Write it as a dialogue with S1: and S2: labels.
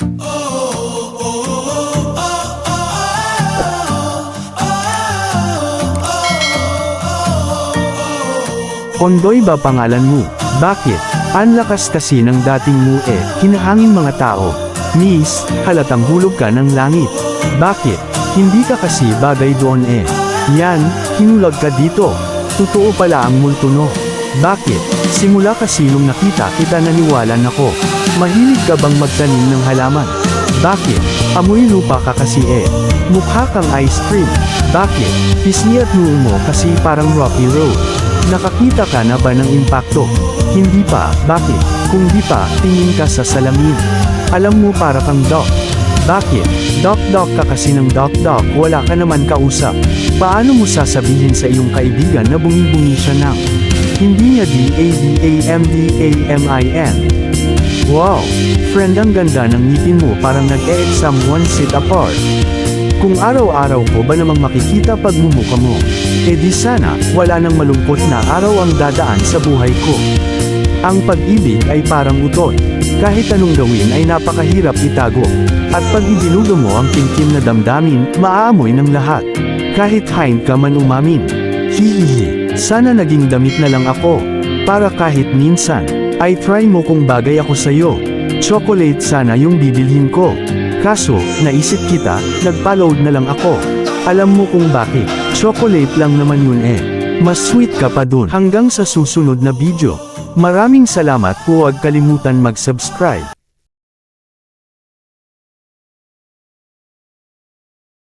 S1: Pondoy ba pangalan mo? Bakit? Ang lakas kasi ng dating mo hinahangin mga tao. Miss, halatang hulog ka ng langit. Bakit? Hindi ka kasi bagay doon Yan, hinulag ka dito. Totoo pala ang multo no. Bakit? Simula kasi nung nakita kita naniwalan ako. Mahilig ka bang magtanim ng halaman? Bakit? Amoy lupa ka kasi Mukha kang ice cream. Bakit? Pisngi at noo mo kasi parang rocky road. Nakakita ka na ba ng impakto? Hindi pa. Bakit? Kung di pa, tingin ka sa salamin. Alam mo para kang doc. Bakit? Doc ka kasi ng doc, wala ka naman kausap. Paano mo sasabihin sa iyong kaibigan na bungi-bungi siya ng hindi niya DADAMDAMIN? Wow! Friend, ang ganda ng ngipin mo, parang nag-e-exam one seat apart. Kung araw-araw ko ba namang makikita pagmumukha mo, di sana, wala nang malungkot na araw ang dadaan sa buhay ko. Ang pag-ibig ay parang utot. Kahit anong gawin ay napakahirap itago. At pag ibinuga mo ang kimkim na damdamin, maaamoy ng lahat. Kahit hind ka man umamin. Hihihi, sana naging damit na lang ako. Para kahit minsan, ay try mo kung bagay ako sa'yo. Chocolate sana yung bibilhin ko. Kaso, naisip kita, nagpa-load na lang ako. Alam mo kung bakit, chocolate lang naman yun Mas sweet ka pa dun. Hanggang sa susunod na video. Maraming salamat, huwag kalimutan mag-subscribe.